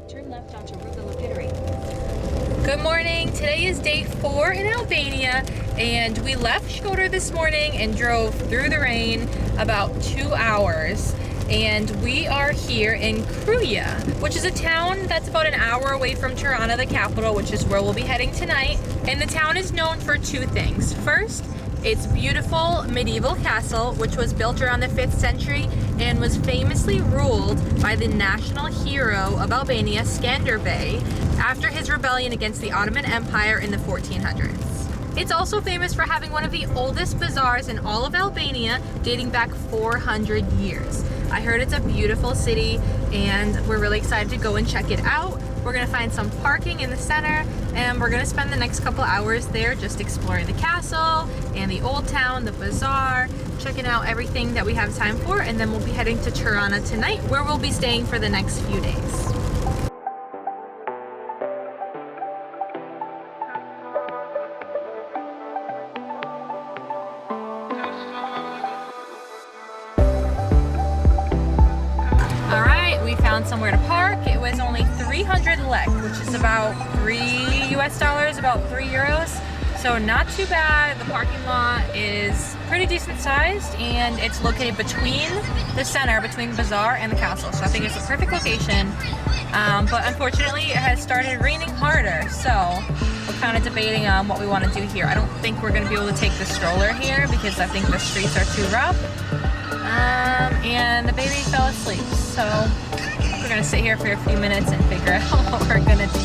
Turn left onto Rugala. Good morning. Today is day 4 in Albania, and we left Shkodër this morning and drove through the rain about 2 hours. And we are here in Kruja, which is a town that's about an hour away from Tirana, the capital, which is where we'll be heading tonight. And the town is known for 2 things. First, its beautiful medieval castle, which was built around the 5th century and was famously ruled by the national hero of Albania, Skanderbeg, after his rebellion against the Ottoman Empire in the 1400s. It's also famous for having one of the oldest bazaars in all of Albania, dating back 400 years. I heard it's a beautiful city, and we're really excited to go and check it out. We're gonna find some parking in the center, and we're gonna spend the next couple hours there just exploring the castle and the old town, the bazaar, checking out everything that we have time for, and then we'll be heading to Tirana tonight, where we'll be staying for the next few days. Somewhere to park. It was only 300 lek, which is about $3 US, about €3. So not too bad. The parking lot is pretty decent sized, and it's located between the center, between the bazaar and the castle. So I think it's a perfect location. But unfortunately, it has started raining harder. So we're kind of debating on what we want to do here. I don't think we're going to be able to take the stroller here because I think the streets are too rough. And the baby fell asleep. So we're gonna sit here for a few minutes and figure out what we're gonna do.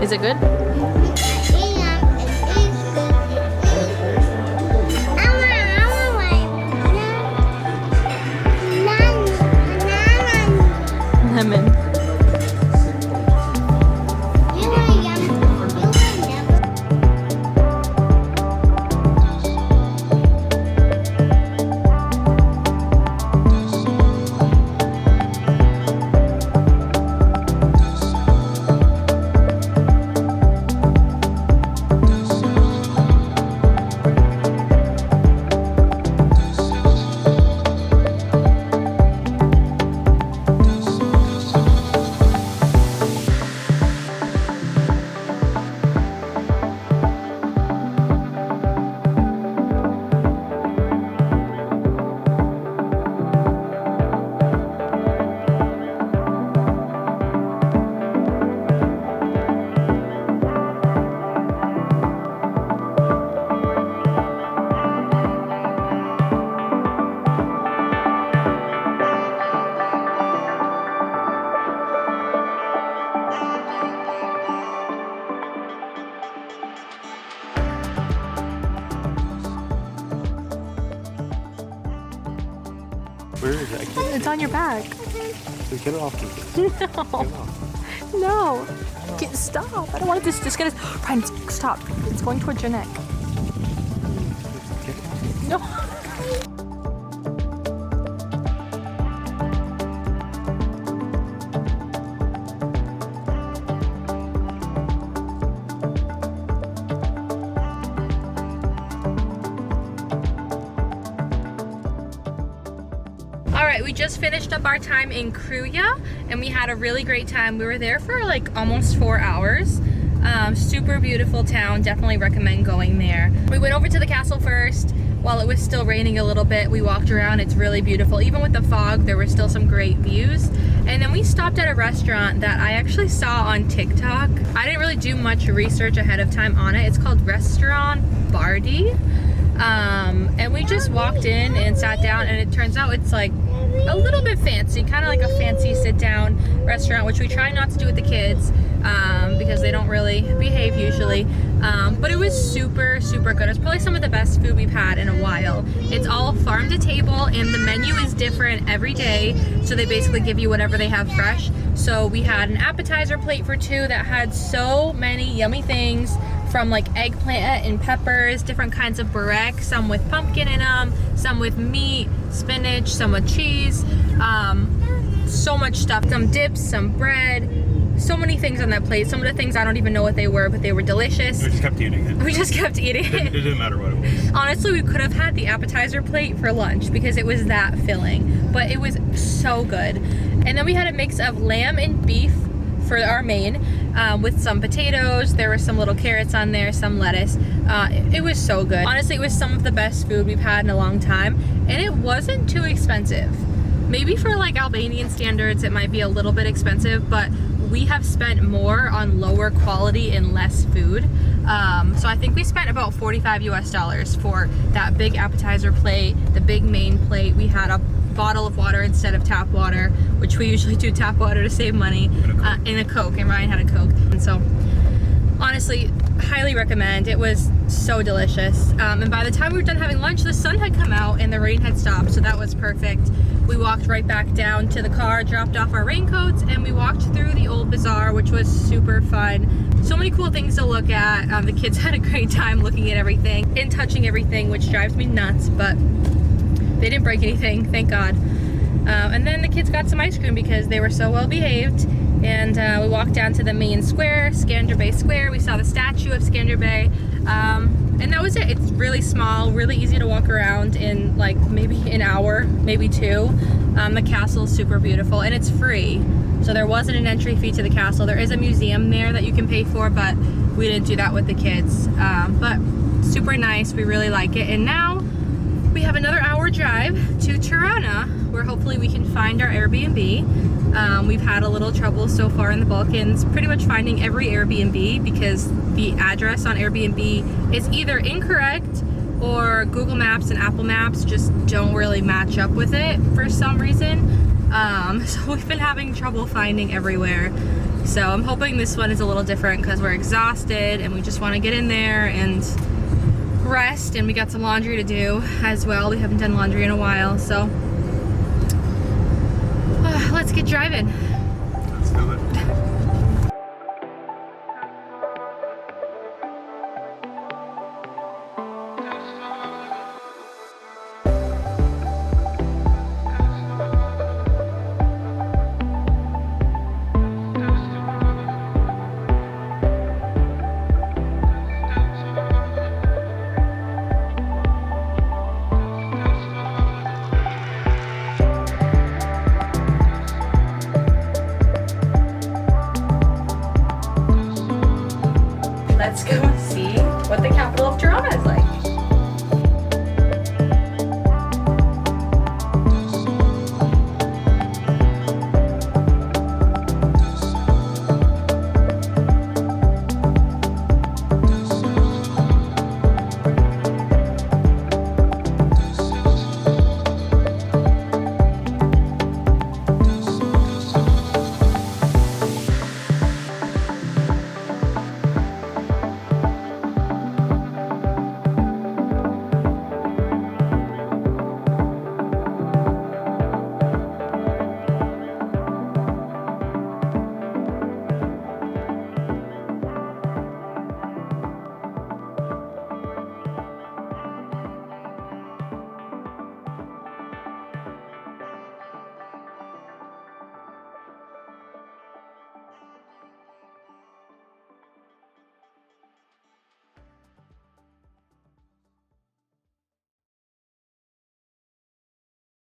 Is it good? Lemon. Where is it? I can't. It's on your back. Get it off. No. No. Stop. I don't want it to just get us. Ryan, stop. It's going towards your neck. No. We just finished up our time in Kruja and we had a really great time. We were there for like almost 4 hours. Super beautiful town, definitely recommend going there. We went over to the castle first while it was still raining a little bit. We walked around, it's really beautiful. Even with the fog, there were still some great views. And then we stopped at a restaurant that I actually saw on TikTok. I didn't really do much research ahead of time on it. It's called Restaurant Bardhi. And we just walked in and sat down, and it turns out it's like a little bit fancy, kind of like a fancy sit-down restaurant, which we try not to do with the kids because they don't really behave usually. But it was super, super good. It's probably some of the best food we've had in a while. It's all farm to table, and the menu is different every day. So they basically give you whatever they have fresh. So we had an appetizer plate for 2 that had so many yummy things, from like eggplant and peppers, different kinds of burek, some with pumpkin in them, some with meat, spinach, some with cheese, so much stuff, some dips, some bread, so many things on that plate. Some of the things I don't even know what they were, but they were delicious. We just kept eating it. We just kept eating it. It didn't matter what it was. Honestly, we could have had the appetizer plate for lunch because it was that filling, but it was so good. And then we had a mix of lamb and beef for our main, with some potatoes. There were some little carrots on there, some lettuce. It was so good. Honestly, it was some of the best food we've had in a long time, and it wasn't too expensive. Maybe for like Albanian standards, it might be a little bit expensive, but we have spent more on lower quality and less food. So I think we spent about $45 US for that big appetizer plate, the big main plate. We had a bottle of water instead of tap water, which we usually do tap water to save money, and a Coke, and Ryan had a Coke. And so honestly, highly recommend. It was so delicious. And by the time we were done having lunch, the sun had come out and the rain had stopped, so that was perfect. We walked right back down to the car, dropped off our raincoats, and we walked through the Old Bazaar, which was super fun. So many cool things to look at. The kids had a great time looking at everything and touching everything, which drives me nuts, but they didn't break anything, thank God. And then the kids got some ice cream because they were so well behaved. And we walked down to the main square, Skanderbeg Square. We saw the statue of Skanderbeg. And that was it. It's really small, really easy to walk around in like maybe an hour, maybe 2. The castle is super beautiful and it's free. So there wasn't an entry fee to the castle. There is a museum there that you can pay for, but we didn't do that with the kids. But super nice, we really like it. And now we have another hour drive to Tirana, where hopefully we can find our Airbnb. We've had a little trouble so far in the Balkans, pretty much finding every Airbnb because the address on Airbnb is either incorrect or Google Maps and Apple Maps just don't really match up with it for some reason. So we've been having trouble finding everywhere. So I'm hoping this one is a little different because we're exhausted and we just want to get in there and rest, and we got some laundry to do as well. We haven't done laundry in a while, so let's get driving.